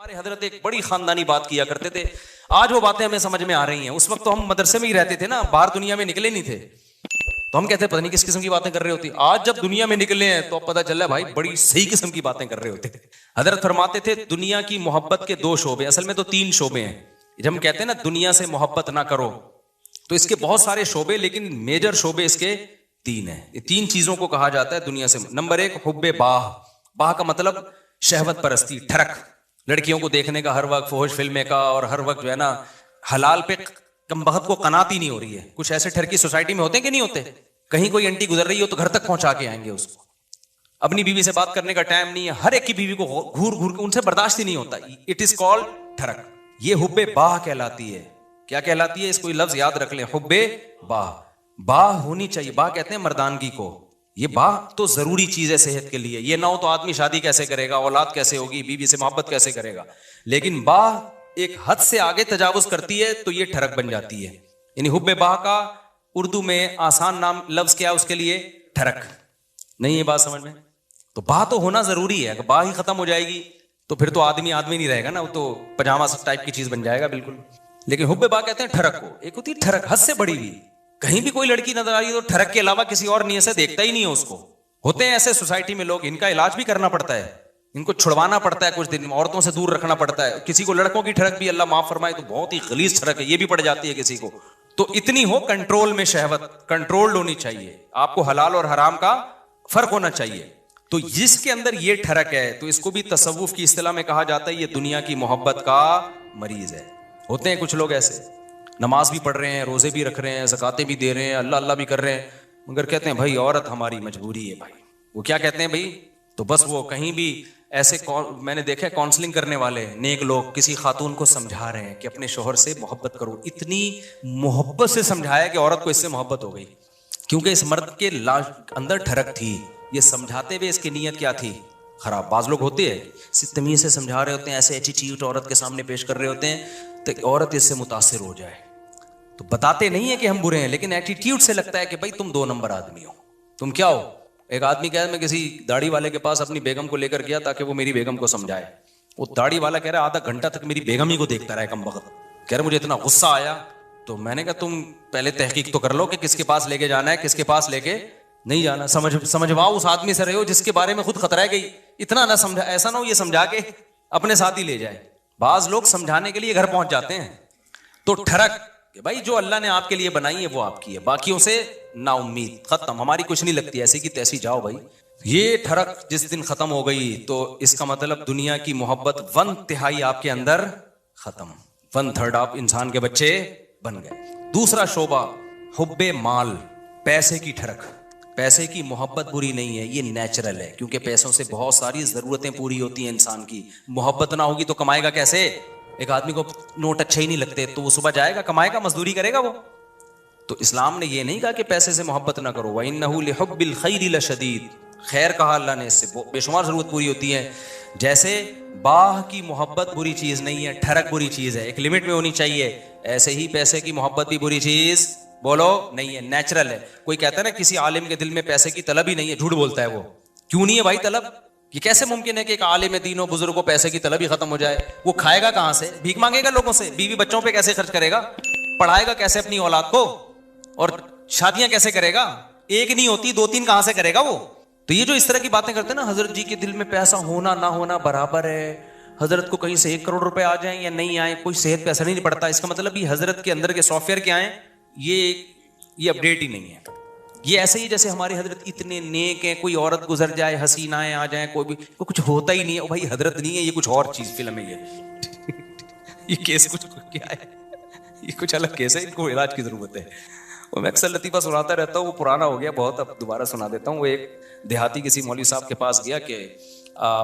हमारे हजरत एक बड़ी खानदानी बात किया करते थे। आज वो बातें हमें समझ में आ रही हैं। उस वक्त तो हम मदरसे में ही रहते थे ना, बाहर दुनिया में निकले नहीं थे, तो हम कहते पता नहीं किस किस्म की बातें कर रहे होती। आज जब दुनिया में निकले हैं तो अब पता चल रहा है भाई बड़ी सही किस्म की बातें कर रहे होते थे। हजरत फरमाते थे दुनिया की मोहब्बत के दो शोबे, असल में तो तीन शोबे हैं। जब हम कहते हैं ना दुनिया से मोहब्बत ना करो, तो इसके बहुत सारे शोबे, लेकिन मेजर शोबे इसके तीन हैं। ये तीन चीजों को कहा जाता है दुनिया से। नंबर एक, हुब्बे बाह। बाह का मतलब शहवत परस्ती, ठरक, लड़कियों को देखने का हर वक्त, फौज फिल्में का, और हर वक्त जो है ना हलाल पे कमबख्त को कनात ही नहीं हो रही है। कुछ ऐसे ठरकी सोसाइटी में होते हैं कि नहीं होते, कहीं कोई आंटी गुजर रही हो तो घर तक पहुंचा के आएंगे उसको। अपनी बीवी से बात करने का टाइम नहीं है, हर एक की बीवी को घूर घूर के, उनसे बर्दाश्त ही नहीं होता। इट इज कॉल्ड ठरक। ये हुब्बे बाह कहलाती है। क्या कहलाती है? इसको लफ्ज याद रख लें, हुब्बे बाह। बाह होनी चाहिए। बाह कहते हैं मर्दानगी को। ये बाह तो जरूरी चीज है सेहत के लिए। ये ना हो तो आदमी शादी कैसे करेगा, औलाद कैसे होगी, बीवी से मोहब्बत कैसे करेगा। लेकिन बाह एक हद से आगे तजावुज करती है तो ये ठरक बन जाती है। यानी हुब्बे बाह का उर्दू में आसान नाम लफ्ज क्या है उसके लिए? ठरक। नहीं, ये बात समझ में? तो बाह तो होना जरूरी है। अगर बाह ही खत्म हो जाएगी तो फिर तो आदमी आदमी नहीं रहेगा ना, वो तो पजामा टाइप की चीज बन जाएगा बिल्कुल। लेकिन हुब्बे बाह कहते हैं ठरक को। एक होती है ठरक हद से बढ़ी हुई। कहीं भी कोई लड़की नजर आ रही है तो ठरक के अलावा किसी और नियत से देखता ही नहीं है उसको। होते हैं ऐसे सोसाइटी में लोग, इनका इलाज भी करना पड़ता है, इनको छुड़वाना पड़ता है, कुछ दिन औरतों से दूर रखना पड़ता है। किसी को लड़कों की ठरक भी अल्लाह माफ फरमाए तो बहुत ही गलीज ठरक है, ये भी पड़ जाती है किसी को। तो इतनी हो कंट्रोल में, शहवत कंट्रोल्ड होनी चाहिए। आपको हलाल और हराम का फर्क होना चाहिए। तो जिसके अंदर ये ठरक है तो इसको भी तसव्वुफ की इस्तिलाह में कहा जाता है ये दुनिया की मोहब्बत का मरीज है। होते हैं कुछ लोग ऐसे, नमाज भी पढ़ रहे हैं, रोजे भी रख रहे हैं, ज़कातें भी दे रहे हैं, अल्लाह अल्लाह भी कर रहे हैं, मगर कहते हैं भाई औरत हमारी मजबूरी है। भाई वो क्या कहते हैं भाई? तो बस वो कहीं भी ऐसे मैंने देखा काउंसलिंग करने वाले नेक लोग किसी खातून को समझा रहे हैं कि अपने शोहर से मोहब्बत करो। इतनी मोहब्बत से समझाया कि औरत को इससे मोहब्बत हो गई, क्योंकि इस मर्द के अंदर ठरक थी। ये समझाते हुए इसकी नीयत क्या थी? खराब। बाज लोग होते हैं तमीज से समझा रहे होते हैं, ऐसे एटीट्यूड औरत के सामने पेश कर रहे होते हैं तो औरत इससे मुतासिर हो जाए। तो बताते नहीं है कि हम बुरे हैं, लेकिन एटीट्यूड से लगता है कि भाई तुम दो नंबर आदमी हो। तुम क्या हो? एक आदमी कह, मैं किसी दाढ़ी वाले के पास अपनी बेगम को लेकर गया ताकि वो मेरी बेगम को समझाए। वो दाढ़ी वाला कह रहा है आधा घंटा तक मेरी बेगम ही को देखता रहा कमबख्त। कह रहा मुझे इतना गुस्सा आया। तो मैंने कहा तुम पहले तहकीक तो कर लो कि किसके पास लेके जाना है, किसके पास लेके नहीं जाना। समझवाओ उस आदमी से रहे हो जिसके बारे में खुद खतरा है कि इतना ना समझा, ऐसा ना हो ये समझा के अपने साथ ही ले जाए। बाज लोग समझाने के लिए घर पहुंच जाते हैं। तो ठरक कि भाई जो अल्लाह ने आपके लिए बनाई है वो आपकी है, बाकियों से ना उम्मीद, खत्म, हमारी कुछ नहीं लगती, ऐसी की तैसी जाओ भाई। ये ठरक जिस दिन खत्म हो गई तो इसका मतलब दुनिया की मोहब्बत 1/3 आपके अंदर खत्म, 1/3 आप इंसान के बच्चे बन गए। दूसरा शोबा हुब्बे माल, पैसे की ठरक। पैसे की मोहब्बत बुरी नहीं है, ये नेचुरल है, क्योंकि पैसों से बहुत सारी जरूरतें पूरी होती हैं इंसान की। मोहब्बत ना होगी तो कमाएगा कैसे? एक आदमी को नोट अच्छे ही नहीं लगते तो वो सुबह जाएगा, कमाएगा, मजदूरी करेगा वो। तो इस्लाम ने ये नहीं कहा कि पैसे से मोहब्बत ना करो। वइन्नहु लिहुब्बिल खैरि लशदीद, खैर कहा अल्लाह ने, इससे बेशुमार जरूरत पूरी होती है। जैसे बाह की मोहब्बत बुरी चीज नहीं है, ठरक बुरी चीज है, एक लिमिट में होनी चाहिए, ऐसे ही पैसे की मोहब्बत भी बुरी चीज बोलो नहीं है, नेचुरल है। कोई कहता है ना किसी आलिम के दिल में पैसे की तलब ही नहीं है, झूठ बोलता है वो। क्यों नहीं है भाई तलब? ये कैसे मुमकिन है कि एक आलिम दीनों बुजुर्ग को पैसे की तलब ही खत्म हो जाए? वो खाएगा कहां से? भीख मांगेगा लोगों से? बीवी बच्चों पे कैसे खर्च करेगा? पढ़ाएगा कैसे अपनी औलाद को? और शादियां कैसे करेगा? एक नहीं होती, 2-3 कहां से करेगा वो? तो ये जो इस तरह की बातें करते हैं ना, हजरत जी के दिल में पैसा होना ना होना बराबर है, हजरत को कहीं से 1 करोड़ रुपए आ जाए या नहीं आए कोई सेहत पे असर नहीं पड़ता। इसका मतलब ये हजरत के अंदर के सॉफ्टवेयर क्या है, ये अपडेट ही नहीं है। ये ऐसे ही जैसे हमारे हजरत इतने नेक हैं, कोई औरत गुजर जाए, हसीनाएं आ जाए, कोई भी कुछ होता ही नहीं है, भाई हजरत नहीं है, ये कुछ और चीज फिल्म है ये केस कुछ क्या है, ये कुछ अलग केस है, इनको इलाज की जरूरत है। वो मैं अक्सर लतीफा सुनाता रहता हूँ, वो पुराना हो गया बहुत, अब दोबारा सुना देता हूँ। वो एक देहाती किसी मौलवी साहब के पास गया कि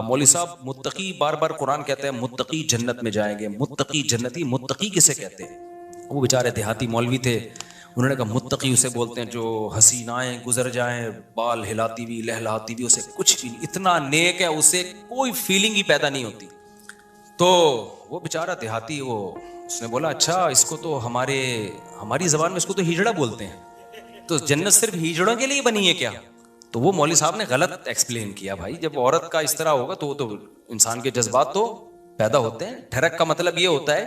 मौलवी साहब मुत्तकी, बार बार कुरान कहते हैं मुत्तकी जन्नत में जाएंगे, मुत्तकी जन्नती, मुत्तकी किसे कहते हैं? वो बेचारे देहाती मौलवी थे, उन्होंने कहा मुत्तकी उसे बोलते हैं जो हसीनाएं गुजर जाएं बाल हिलाती हुई लहलाती हुई, उसे कुछ भी, इतना नेक है उसे कोई फीलिंग ही पैदा नहीं होती। तो वो बेचारा देहाती, वो उसने बोला अच्छा इसको तो हमारी जबान में इसको तो हिजड़ा बोलते हैं, तो जन्नत सिर्फ हिजड़ों के लिए बनी है क्या? तो वो मौलवी साहब ने गलत एक्सप्लेन किया। भाई जब औरत का इस तरह होगा तो इंसान के जज्बात तो पैदा होते हैं। ठरक का मतलब ये होता है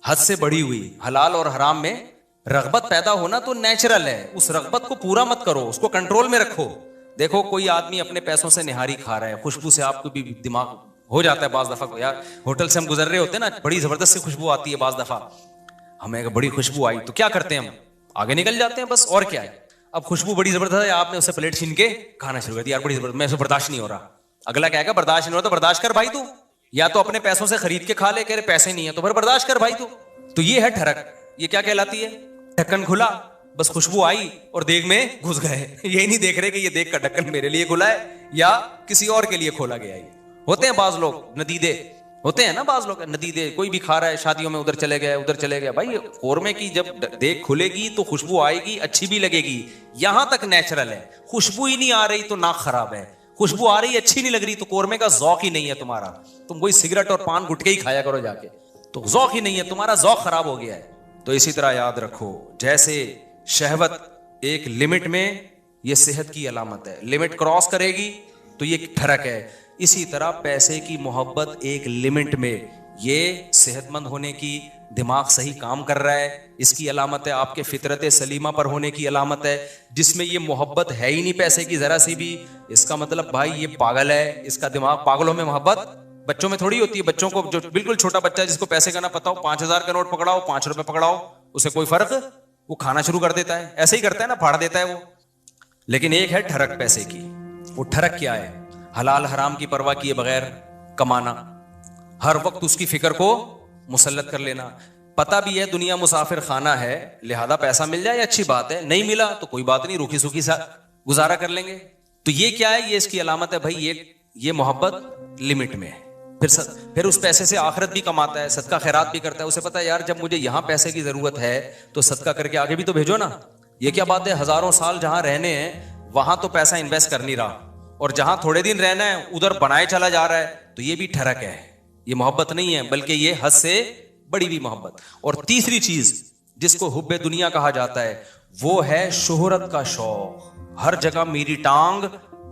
हद से बढ़ी हुई, हलाल और हराम में रगबत पैदा होना तो नेचुरल है, उस रगबत को पूरा मत करो, उसको कंट्रोल में रखो। देखो कोई आदमी अपने पैसों से निहारी खा रहा है, खुशबू से आपको भी दिमाग हो जाता है बाज दफा, यार होटल से हम गुजर रहे होते हैं ना, बड़ी जबरदस्त सी खुशबू आती है, बाज दफा हमें एक बड़ी खुशबू आई तो क्या करते हैं हम, आगे निकल जाते हैं बस, और क्या है। अब खुशबू बड़ी जबरदस्त है, आपने उससे प्लेट छीन के खाना शुरू कर दिया, यार बड़ी जबरदस्त, मैं बर्दाश्त नहीं हो रहा। अगला कहेगा बर्दाश्त नहीं हो रहा तो बर्दाश्त कर भाई तू, या तो अपने पैसों से खरीद के खा ले, कह रहे पैसे नहीं है तो फिर बर्दाश्त कर भाई तू। तो ये है ठरक। ये क्या कहलाती है? ढक्कन खुला, बस खुशबू आई और देग में घुस गए। ये नहीं देख रहे कि ये देग का ढक्कन मेरे लिए खुला है या किसी और के लिए खोला गया है। होते हैं बाज लोग नदीदे, होते हैं ना बाज लोग नदीदे, कोई भी खा रहा है शादियों में, उधर चले गए उधर चले गए। भाई कोरमे की जब देग खुलेगी तो खुशबू आएगी, अच्छी भी लगेगी, यहां तक नेचुरल है। खुशबू ही नहीं आ रही तो नाक खराब है, खुशबू आ रही अच्छी नहीं लग रही तो कोरमे का जौक ही नहीं है तुम्हारा। तुम कोई सिगरेट और पान गुटके ही खाया करो जाके, तो जौक ही नहीं है तुम्हारा, जौक खराब हो गया है। तो इसी तरह याद रखो, जैसे शहवत एक लिमिट में, ये सेहत की अलामत है, लिमिट क्रॉस करेगी तो ये ठरक है। इसी तरह पैसे की मोहब्बत एक लिमिट में, ये सेहतमंद होने की, दिमाग सही काम कर रहा है, इसकी अलामत है। आपके फितरत सलीमा पर होने की अलामत है। जिसमें ये मोहब्बत है ही नहीं पैसे की जरा सी भी, इसका मतलब भाई ये पागल है, इसका दिमाग, पागलों में मोहब्बत बच्चों में थोड़ी होती है। बच्चों को, जो बिल्कुल छोटा बच्चा है जिसको पैसे का ना पता हो, 5,000 का नोट पकड़ाओ, 5 रुपए पकड़ाओ, उसे कोई फर्क, वो खाना शुरू कर देता है, ऐसे ही करता है ना, फाड़ देता है वो। लेकिन एक है ठरक पैसे की। वो ठरक क्या है? हलाल हराम की परवाह किए बगैर कमाना, हर वक्त उसकी फिक्र को मुसल्लत कर लेना। पता भी है दुनिया मुसाफिर खाना है, लिहाजा पैसा मिल जाए अच्छी बात है, नहीं मिला तो कोई बात नहीं, रूखी सूखी सा गुजारा कर लेंगे। तो ये क्या है? ये इसकी अलामत है भाई, ये मोहब्बत लिमिट में है। फिर उस पैसे से आखिरत भी कमाता है, सदका खैरात भी करता है। उसे पता है यार जब मुझे यहां पैसे की जरूरत है तो सदका करके आगे भी तो भेजो ना। ये क्या बात है, हजारों साल जहां रहने हैं वहां तो पैसा इन्वेस्ट कर नहीं रहा, और जहां थोड़े दिन रहना है उधर बनाए चला जा रहा है। तो ये भी ठरक है, ये मोहब्बत नहीं है, बल्कि ये हद से बड़ी भी मोहब्बत। और तीसरी चीज जिसको हुब्बे दुनिया कहा जाता है, वो है शोहरत का शौक। हर जगह मेरी टांग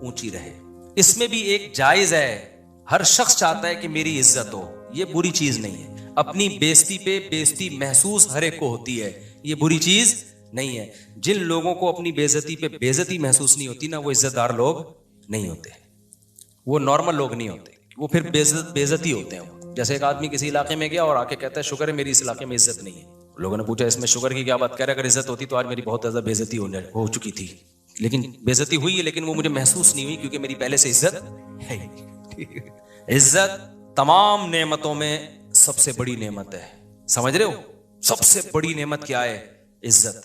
ऊंची रहे। इसमें भी एक जायज है, हर शख्स चाहता है कि मेरी इज्जत हो, ये बुरी चीज नहीं है। अपनी बेइज्जती पे बेइज्जती महसूस हर एक को होती है, ये बुरी चीज नहीं है। जिन लोगों को अपनी बेइज्जती पे बेइज्जती महसूस नहीं होती ना, वो इज्जतदार लोग नहीं होते, वो नॉर्मल लोग नहीं होते, वो फिर बेइज्जती होते हैं। जैसे एक आदमी किसी इलाके में गया और आके कहता है शुक्र है मेरी इस इलाके में इज्जत नहीं है। लोगों ने पूछा इसमें शुक्र की क्या बात, कह रहे अगर इज्जत होती तो आज मेरी बहुत ज्यादा बेइज्जती हो चुकी थी, लेकिन बेइज्जती हुई है, लेकिन वो मुझे महसूस नहीं हुई क्योंकि मेरी पहले से इज्जत है। इज्जत तमाम नेमतों में सबसे बड़ी नेमत है, समझ रहे हो? सबसे बड़ी नेमत क्या है? इज्जत।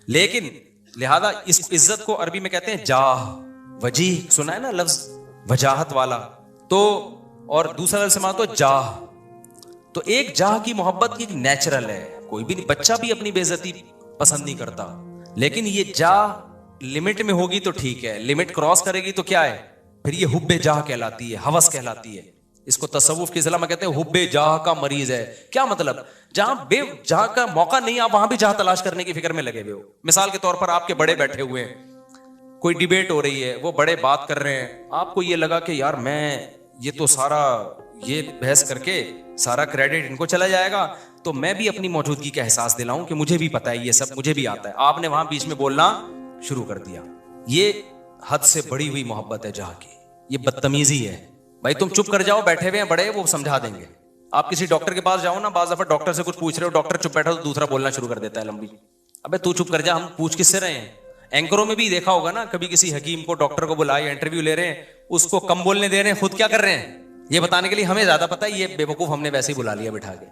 लेकिन लिहाजा इस इज्जत को अरबी में कहते हैं जाह, वजीह, सुना है ना लफ्ज वजाहत वाला। तो और दूसरा लफ्ज मानो तो जाह। तो एक जाह की मोहब्बत की नेचुरल है, कोई भी बच्चा भी अपनी बेइज्जती पसंद नहीं करता, लेकिन ये जाह लिमिट में होगी तो ठीक है, लिमिट क्रॉस करेगी तो क्या है, फिर ये हुब्बे जाह कहलाती है, हवस कहलाती है। इसको तसव्वुफ की इस्लाह में कहते हैं हुब्बे जाह का मरीज है। क्या मतलब? जहां का मौका नहीं, आप वहां भी जाह तलाश करने की फिक्र में लगे हुए हो। मिसाल के तौर पर आपके बड़े बैठे हुए हैं, कोई डिबेट हो रही है, वो बड़े बात कर रहे हैं, आपको ये लगा कि यार मैं ये तो सारा ये बहस करके सारा क्रेडिट इनको चला जाएगा, तो मैं भी अपनी मौजूदगी का एहसास दिलाऊं कि मुझे भी पता है, ये सब मुझे भी आता है। आपने वहां बीच में बोलना शुरू कर दिया। ये हद से बड़ी हुई मोहब्बत है जहां की, ये बदतमीजी है। भाई तुम चुप कर जाओ, बैठे हुए हैं बड़े, वो समझा देंगे। आप किसी डॉक्टर के पास जाओ ना, बाज़ दफा डॉक्टर से कुछ पूछ रहे हो, डॉक्टर चुप बैठा तो दूसरा बोलना शुरू कर देता है लंबी। अबे तू चुप कर जा, हम पूछ किससे रहे हैं? एंकरों में भी देखा होगा ना, कभी किसी हकीम को डॉक्टर को बुलाया, इंटरव्यू ले रहे हैं, उसको कम बोलने दे रहे हैं, खुद क्या कर रहे हैं ये बताने के लिए हमें ज्यादा पता है, ये बेवकूफ हमने वैसे ही बुला लिया बिठा के।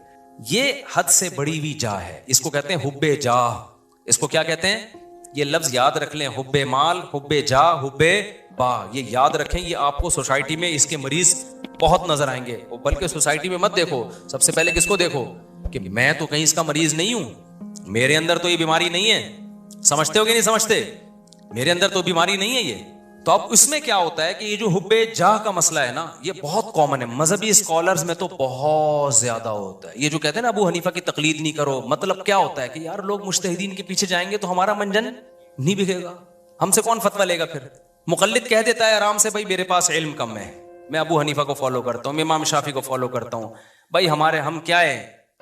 ये हद से बड़ी हुई जा है, इसको कहते हैं हुब्बे जाह। इसको क्या कहते हैं? ये लफ्ज याद रख लें, हुब्बे माल, हुब्बे जा, हुब्बे बा, ये याद रखें। ये आपको सोसाइटी में इसके मरीज बहुत नजर आएंगे। बल्कि सोसाइटी में मत देखो, सबसे पहले किसको देखो कि मैं तो कहीं इसका मरीज नहीं हूं, मेरे अंदर तो ये बीमारी नहीं है। समझते हो कि नहीं समझते? मेरे अंदर तो बीमारी नहीं है ये। तो अब इसमें क्या होता है कि ये जो हुब्बे जाह का मसला है ना, ये बहुत कॉमन है। मजहबी स्कॉलर्स में तो बहुत ज्यादा होता है। ये जो कहते हैं ना अबू हनीफा की तकलीद नहीं करो, मतलब क्या होता है कि यार लोग मुज्तहिदीन के पीछे जाएंगे तो हमारा मंजन नहीं बिकेगा, हमसे कौन फतवा लेगा? फिर मुकल्लिद कह देता है आराम से, भाई मेरे पास इल्म कम है, मैं अबू हनीफा को फॉलो करता हूँ, मैं इमाम शाफी को फॉलो करता हूँ। भाई हम क्या है,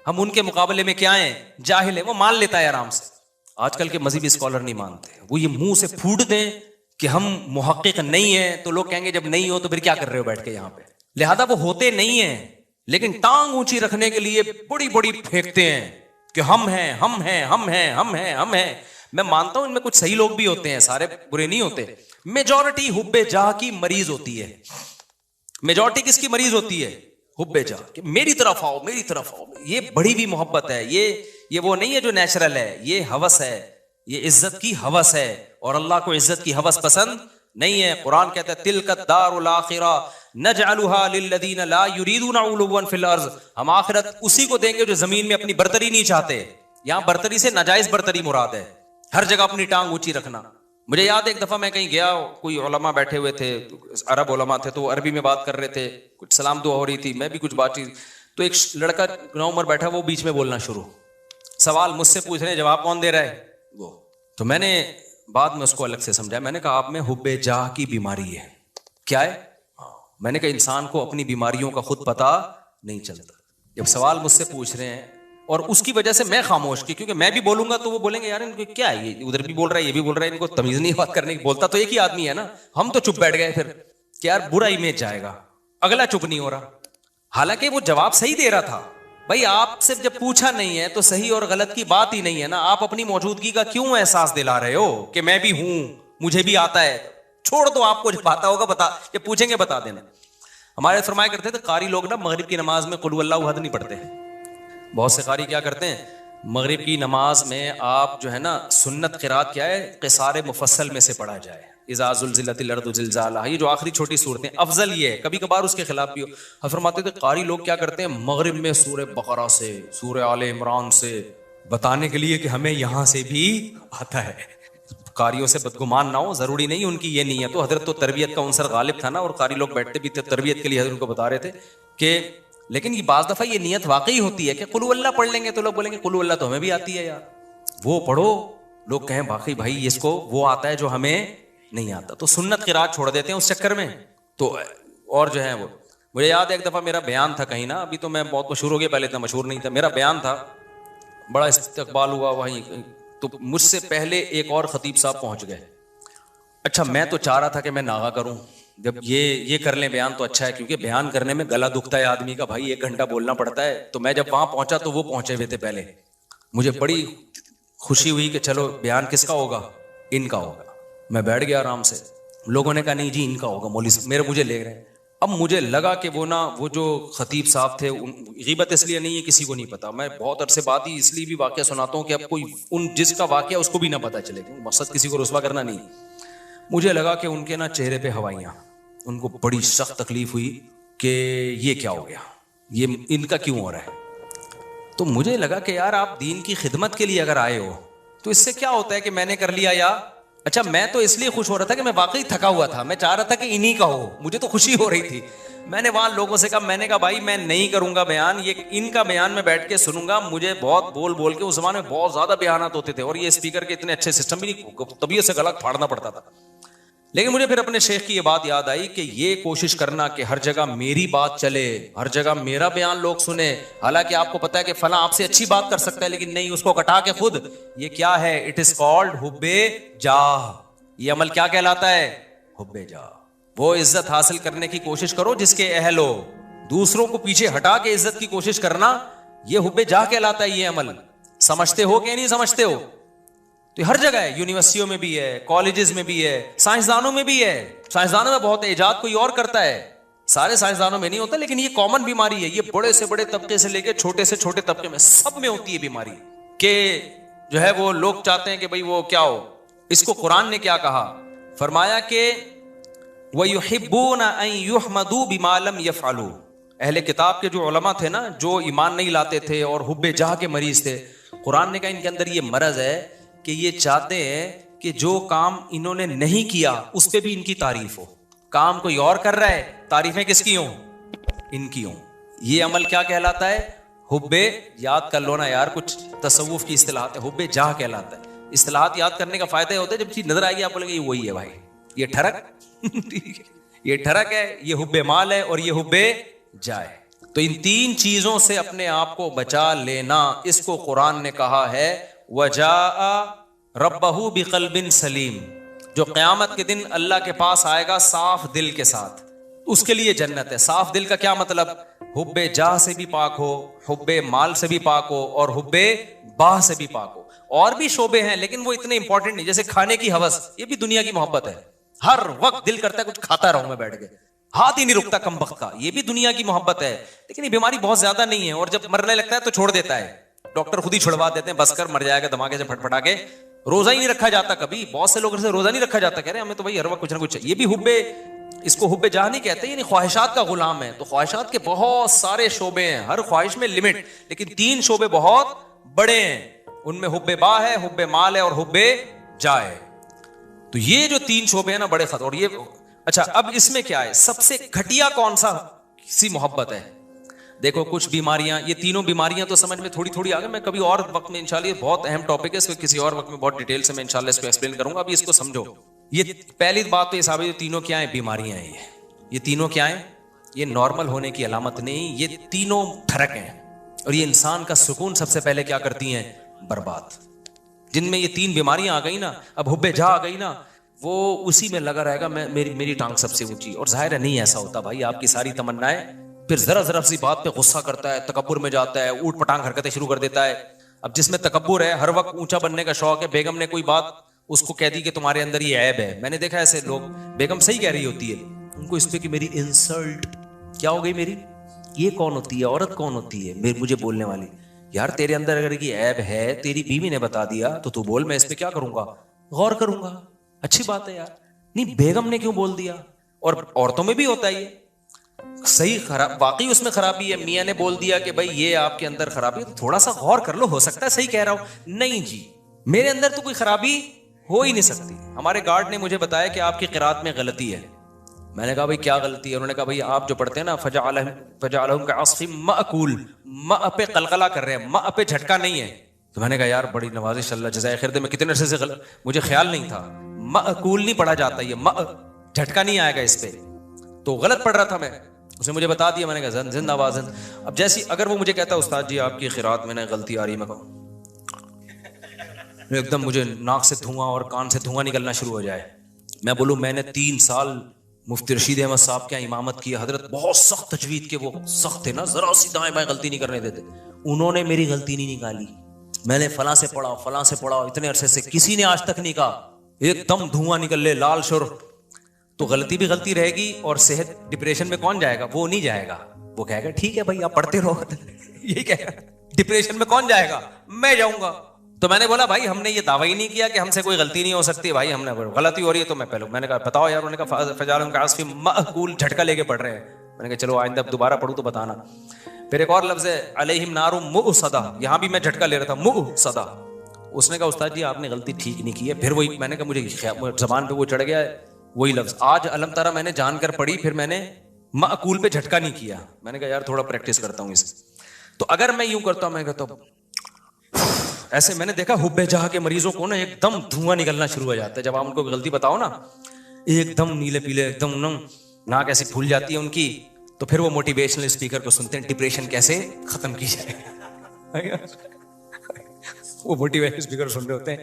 हम उनके मुकाबले में क्या है, जाहिल है। वो मान लेता है आराम से। आजकल के मजहबी स्कॉलर नहीं मानते, वो ये मुंह से फूट दें कि हम मुहक्किक नहीं है, तो लोग कहेंगे जब नहीं हो तो फिर क्या कर रहे हो बैठ के यहाँ पे। लिहाजा वो होते नहीं है, लेकिन टांग ऊंची रखने के लिए बड़ी बड़ी फेंकते हैं कि हम हैं, हम हैं, हम हैं, हम हैं, हम हैं। मैं मानता हूं इनमें कुछ सही लोग भी होते हैं, सारे बुरे नहीं होते। मेजॉरिटी हुब्बे जाह की मरीज होती है। मेजॉरिटी किसकी मरीज होती है? हुब्बे जाह कि मेरी तरफ आओ, मेरी तरफ आओ। ये बड़ी भी मोहब्बत है, ये वो नहीं है जो नेचुरल है, ये हवस है, ये इज्जत की हवस है। और अल्लाह को इज्जत की हवस पसंद नहीं है। कुरान कहता है तिलकत दारुल आखिरा नजअलुहा लिल्लदीन ला युरीदूना उलुवन फिल अर्ज़। हम आखिरत उसी को देंगे जो जमीन में अपनी बर्तरी नहीं चाहते। यहां बर्तरी से नाजायज बर्तरी मुराद है। हर जगह अपनी टांग ऊंची रखना। मुझे याद है एक दफा मैं कहीं गया, कोई उलमा बैठे हुए थे, अरब उलमा थे, तो अरबी में बात कर रहे थे, कुछ सलाम दुआ हो रही थी, मैं भी कुछ बातचीत। तो एक लड़का नौ उम्र बैठा, वो बीच में बोलना शुरू, सवाल मुझसे पूछ रहे हैं, जवाब कौन दे रहा है? वो। तो मैंने बाद में उसको अलग से समझाया। मैंने कहा आप में हुब्बे जाह की बीमारी है। क्या है? मैंने कहा इंसान को अपनी बीमारियों का खुद पता नहीं चलता। जब सवाल मुझसे पूछ रहे हैं और उसकी वजह से मैं खामोश की, क्योंकि मैं भी बोलूंगा तो वो बोलेंगे यार इनको क्या है, ये उधर भी बोल रहा है, ये भी बोल रहा है, इनको तमीज नहीं बात करने की। बोलता तो एक ही आदमी है ना। हम तो चुप बैठ गए फिर कि यार बुरा इमेज जाएगा, अगला चुप नहीं हो रहा। हालांकि वो जवाब सही दे रहा था। भाई आपसे जब पूछा नहीं है तो सही और गलत की बात ही नहीं है ना। आप अपनी मौजूदगी का क्यों एहसास दिला रहे हो कि मैं भी हूं, मुझे भी आता है? छोड़ दो, आपको जब आता होगा बता, जब पूछेंगे बता देना। हमारे फरमाया करते थे कारी लोग ना मगरिब की नमाज में कुल हुवल्लाहु अहद नहीं पढ़ते। बहुत से कारी क्या करते हैं, मगरिब की नमाज में आप जो है ना, सुन्नत क़िरात क्या है, क़िसार मुफस्सल में से पढ़ा जाए। इज़ा ज़ुल्ज़िलतिल अर्दु ज़िलज़ालहा, ये जो आखिरी छोटी सूरतें, अफजल ये है। कभी कभार उसके खिलाफ भी हो। फरमाते थे कारी लोग क्या करते हैं, मगरिब में सूरह बकरा से, सूरह आले इमरान से बताने के लिए कि हमें यहां से भी आता है। कारियों से बदगुमान ना हो, जरूरी नहीं उनकी ये नीयत तो। हजरत तो तरबियत का उनसर गालिब था ना, और कारी लोग बैठते भी थे तरबियत के लिए, हजरत उनको बता रहे थे कि लेकिन ये बाज दफा ये नीयत वाकई होती है कि कुल हुवल्लाह पढ़ लेंगे तो लोग बोलेंगे कुल हुवल्लाह तो हमें भी आती है यार, वो पढ़ो। लोग कहें बाकी भाई इसको वो आता है जो हमें नहीं आता, तो सुन्नत क़िरात छोड़ देते हैं उस चक्कर में। तो और जो है वो, मुझे याद है एक दफा मेरा बयान था कहीं ना, अभी तो मैं बहुत मशहूर हो गया, पहले इतना मशहूर नहीं था। मेरा बयान था, बड़ा इस्तकबाल हुआ वहीं, तो मुझसे पहले एक और खतीब साहब पहुंच गए। अच्छा, मैं तो चाह रहा था कि मैं नागा करूं, जब ये कर लें बयान तो अच्छा है, क्योंकि बयान करने में गला दुखता है आदमी का भाई, 1 घंटा बोलना पड़ता है। तो मैं जब वहां पहुंचा तो वो पहुंचे हुए थे पहले। मुझे बड़ी खुशी हुई कि चलो बयान किसका होगा, इनका होगा। मैं बैठ गया आराम से। लोगों ने कहा नहीं जी इनका होगा, मौलवी साहब मेरे मुझे ले रहे हैं। अब मुझे लगा कि वो जो खतीब साहब थे, गीबत इसलिए नहीं है किसी को नहीं पता, मैं बहुत अरसे बाद ही इसलिए भी वाकया सुनाता हूँ कि अब कोई जिसका वाकया उसको भी ना पता चले, मकसद किसी को रुस्वा करना नहीं। मुझे लगा कि उनके ना चेहरे पे हवाइयाँ, उनको बड़ी सख्त तकलीफ हुई कि ये क्या हो गया, ये इनका क्यों हो रहा है। तो मुझे लगा कि यार आप दीन की खिदमत के लिए अगर आए हो तो इससे क्या होता है कि मैंने कर लिया या अच्छा। मैं तो इसलिए खुश हो रहा था कि मैं वाकई थका हुआ था, मैं चाह रहा था कि इन्हीं का हो, मुझे तो खुशी हो रही थी। मैंने वहां लोगों से कहा, मैंने कहा भाई मैं नहीं करूंगा बयान, ये इनका बयान में बैठ के सुनूंगा। मुझे बहुत बोल बोल के, उस जमाने में बहुत ज्यादा बयानात होते थे और ये स्पीकर के इतने अच्छे सिस्टम भी नहीं, तबीयत से गला फाड़ना पड़ता था। लेकिन मुझे फिर अपने शेख की ये बात याद आई कि ये कोशिश करना कि हर जगह मेरी बात चले, हर जगह मेरा बयान लोग सुने। हालांकि आपको पता है कि फला आपसे अच्छी बात कर सकता है, लेकिन नहीं, उसको कटा के खुद। ये क्या है, इट इज कॉल्ड हुब्बे जाह। ये अमल क्या कहलाता है, हुब्बे जाह। वो इज्जत हासिल करने की कोशिश करो जिसके अहल हो, दूसरों को पीछे हटा के इज्जत की कोशिश करना, ये हुब्बे जाह कहलाता है। ये अमल समझते हो कि नहीं समझते हो? तो हर जगह है, यूनिवर्सिटियों में भी है, कॉलेजेस में भी है, साइंसदानों में भी है। साइंसदानों में बहुत है, इजाद कोई और करता है, सारे साइंसदानों में नहीं होता। लेकिन ये कॉमन बीमारी है, ये बड़े से बड़े तबके से लेकर छोटे से छोटे तबके में सब में होती है बीमारी, कि जो है वो लोग चाहते हैं कि भाई वो क्या हो। इसको कुरान ने क्या कहा, फरमाया कि वयुहिब्बूना अन युहमदू बिमा लम यफअलू। अहले किताब के जो उलमा थे ना, जो ईमान नहीं लाते थे और हुब्बे जाह के मरीज थे, कुरान ने कहा इनके अंदर ये मरज है कि ये चाहते हैं कि जो काम इन्होंने नहीं किया उस पे भी इनकी तारीफ हो। काम कोई और कर रहा है, तारीफें किसकी हों, इनकी हों। ये अमल क्या कहलाता है, हुब्बे, याद कर लो ना यार, कुछ तसव्वुफ की इस्तिलाहत है, हुब्बे जाह कहलाता है। इस्तिलाहत याद करने का फायदा होता है, जब चीज नजर आएगी आप बोलेंगे ये वही है भाई, ये ठरक ठीक है, ये ठरक है, ये हुब्बे माल है और ये हुब्बे जाए। तो इन तीन चीजों से अपने आप को बचा लेना, इसको कुरान ने कहा है वजाआ रब्बहू बिक़ल्बिन सलीम, जो क़यामत के दिन अल्लाह के पास आएगा साफ दिल के साथ, उसके लिए जन्नत है। साफ दिल का क्या मतलब? हुब्बे जाह से भी पाक हो, हुब्बे माल से भी पाक हो और हुब्बे बाह से भी पाक हो। और भी शोबे हैं लेकिन वो इतने इंपॉर्टेंट नहीं, जैसे खाने की हवस, ये भी दुनिया की मोहब्बत है। हर वक्त दिल करता है कुछ खाता रहूं मैं बैठ के, हाथ ही नहीं रुकता कम वक्त का, ये भी दुनिया की मोहब्बत है। लेकिन ये बीमारी बहुत ज्यादा नहीं है और जब मरने लगता है तो छोड़ देता है, डॉक्टर खुद ही छुड़वा देते हैं, बस कर मर जाएगा धमाके से फटफटा के। रोजा ही नहीं रखा जाता कभी, बहुत से लोगों से रोजा नहीं रखा जाता, कह रहे हमें तो भाई हर वक्त कुछ ना कुछ। ये भी हुब्बे, इसको हुब्बे जाह नहीं कहते, यानी ख्वाहिशात का गुलाम है। तो ख्वाहिशात के बहुत सारे शोबे हैं, हर ख्वाहिश में लिमिट, लेकिन तीन शोबे बहुत बड़े हैं, उनमें हुब्बे बा है, हुब्बे माल है और हुब्बे जाए। तो ये जो तीन शोबे हैं ना बड़े खतर। और ये अच्छा, अब इसमें क्या है, सबसे घटिया कौन सा सी मोहब्बत है? देखो कुछ बीमारियां, ये तीनों बीमारियां तो समझ में थोड़ी थोड़ी आ गई, मैं कभी और वक्त में इंशाल्लाह, बहुत अहम टॉपिक है, इसको किसी और वक्त में बहुत डिटेल से मैं इंशाल्लाह इसको एक्सप्लेन करूंगा। अभी इसको समझो। ये पहली बात तो ये साबित, ये तीनों क्या है? बीमारियां हैं। ये तीनों क्या है? ये नॉर्मल होने की अलामत नहीं, ये तीनों ठरक हैं और ये इंसान का सुकून सबसे पहले क्या करती हैं? बर्बाद। जिनमें ये तीन बीमारियां आ गई ना, अब हुब्बे जा आ गई ना, वो उसी में लगा रहेगा मेरी टांग सबसे ऊंची। और जाहिर है नहीं ऐसा होता भाई, आपकी सारी तमन्नाएं, फिर जरा जरा सी बात पे गुस्सा करता है, तकब्बुर में जाता है, ऊट पटांग हरकतें शुरू कर देता है। अब जिसमें तकब्बुर है, हर वक्त ऊंचा बनने का शौक है, बेगम ने कोई बात उसको कह दी कि तुम्हारे अंदर ये ऐब है। मैंने देखा ऐसे लोग, बेगम सही कह रही होती है, उनको इस पे कि मेरी इंसल्ट क्या हो गई, मेरी ये कौन होती है, औरत कौन होती है मुझे बोलने वाली? यार तेरे अंदर अगर ये ऐब है, तेरी बीवी ने बता दिया तो तू बोल, मैं इस पे क्या करूंगा? गौर करूंगा। अच्छी बात है यार, नहीं बेगम ने क्यों बोल दिया? और औरतों में भी होता है ये, सही खराब, वाकई उसमें खराबी है, मियां ने बोल दिया कि भाई ये आपके अंदर खराबी है, तो थोड़ा सा गौर कर लो, हो सकता है सही कह रहा हूं। नहीं जी, मेरे अंदर तो कोई खराबी हो ही नहीं सकती। हमारे गार्ड ने मुझे बताया कि आपकी क़िरात में गलती है। मैंने कहा भाई क्या गलती है? उन्होंने कहा भाई आप जो पढ़ते हैं ना, फजअलहुम कअस्फिम मअकूल, म पे कलकला कर रहे हैं, म पे झटका नहीं है। तो मैंने कहा यार बड़ी नवाजिश, अल्लाह जज़ाए खैर दे, मैं कितने अरसे से मुझे ख्याल नहीं था, मअकूल नहीं पढ़ा जाता, ये म झटका नहीं आएगा इस पे, तो गलत पढ़ रहा था मैं। उसने मुझे बता दिया, मैंने कहा जिंदाबाद। अब जैसी अगर वो मुझे कहता उस्ताद जी आपकी क़िरात में ना गलती आ रही, मैं कहूँ एकदम मुझे नाक से धुआं और कान से धुआं निकलना शुरू हो जाए, मैं बोलूँ मैंने 3 साल मुफ्ती रशीद अहमद साहब क्या इमामत की, हजरत बहुत सख्त तजवीद के, वो सख्त थे ना, जरा सी दाएं बाएं गलती नहीं करने देते, उन्होंने मेरी गलती नहीं निकाली। मैंने फलां से पढ़ा, फलां से पढ़ा, इतने अरसे से किसी ने आज तक नहीं कहा एकदम धुआं निकल ले लाल शुर। तो गलती भी गलती रहेगी और सेहत, डिप्रेशन में कौन जाएगा? वो नहीं जाएगा, वो कहेगा ठीक है भाई आप पढ़ते रहो यही कहेगा। डिप्रेशन में कौन जाएगा? मैं जाऊंगा। तो मैंने बोला भाई हमने ये दावा ही नहीं किया कि हमसे कोई गलती नहीं हो सकती, भाई हमने गलती हो रही है तो मैं पहले, मैंने कहा बताओ यार। उन्होंने कहा फजालुम कास्फिम मअकूल, झटका लेके पढ़ रहे हैं। मैंने कहा चलो आइंदा दोबारा पढ़ूं तो बताना। फिर एक और लफ्ज है अलैहिम नारुम मुअसदा, यहां भी मैं झटका ले रहा था, मुअसदा। उसने कहा उस्ताद जी आपने गलती ठीक नहीं की है। फिर वही मैंने कहा मुझे जबान पे वो चढ़ गया वही लफ्ज। आज अलम तारा मैंने जानकर पढ़ी, फिर मैंने मअकूल पे झटका नहीं किया। मैंने कहा यार थोड़ा प्रैक्टिस करता हूं इस। तो अगर मैं यूं करता हूं, मैं कहता हूं ऐसे, मैंने देखा हुब्बे जहा के मरीजों को ना एकदम धुआं निकलना शुरू हो जाता है जब आप उनको गलती बताओ ना, एकदम नीले पीले, एकदम नाक ऐसी फूल जाती है उनकी। तो फिर वो मोटिवेशनल स्पीकर को सुनते हैं, डिप्रेशन कैसे खत्म की जाए वो मोटिवेशनल स्पीकर सुन रहे होते हैं,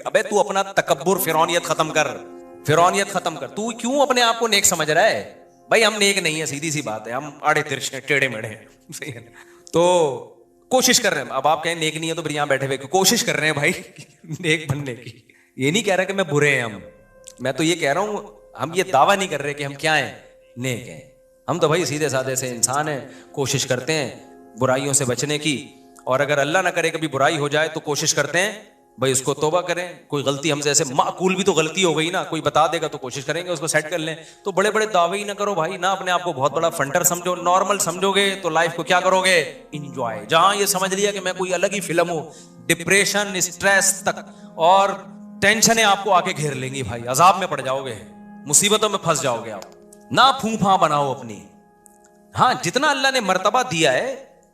अबे तू अपना तकब्बुर फिरौनियत खत्म कर, फिरौनियत खत्म कर। तू क्यों अपने आप को नेक समझ रहा है? भाई हम नेक नहीं है, सीधी सी बात है, हम आड़े तिरछे टेढ़े मेढ़े हैं। तो कोशिश कर रहे हैं। अब आप कहें नेक नहीं है तो फिर यहां बैठे हुए कोशिश कर रहे हैं भाई नेक बनने की। ये नहीं कह रहा कि मैं बुरे हैं हम, मैं तो ये कह रहा हूं हम ये दावा नहीं कर रहे कि हम क्या हैं, नेक हैं। हम तो भाई सीधे साधे से इंसान हैं, कोशिश करते हैं बुराइयों से बचने की, और अगर अल्लाह ना करे कभी बुराई हो जाए तो कोशिश करते हैं भाई उसको तौबा करें। कोई गलती हमसे ऐसे माकूल भी तो गलती हो गई ना, कोई बता देगा तो कोशिश करेंगे उसको सेट कर लें। तो बड़े बड़े दावे ही ना करो भाई, ना अपने आप को बहुत बड़ा फंटर समझो। नॉर्मल समझोगे तो लाइफ को क्या करोगे? इंजॉय। जहां ये समझ लिया कि मैं कोई अलग ही फिल्म हूं, डिप्रेशन, स्ट्रेस तक और टेंशनें आपको आके घेर लेंगी भाई, अजाब में पड़ जाओगे, मुसीबतों में फंस जाओगे आप। ना फूफा बनाओ अपनी। हाँ, जितना अल्लाह ने मर्तबा दिया है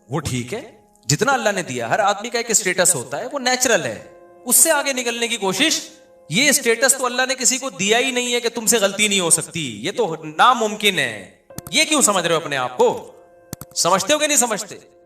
वो ठीक है, जितना अल्लाह ने दिया। हर आदमी का एक स्टेटस होता है, वो नेचुरल है, उससे आगे निकलने की कोशिश ये स्टेटस तो अल्लाह ने किसी को दिया ही नहीं है कि तुमसे गलती नहीं हो सकती, ये तो नामुमकिन है। ये क्यों समझ रहे हो अपने आप को? समझते हो कि नहीं समझते?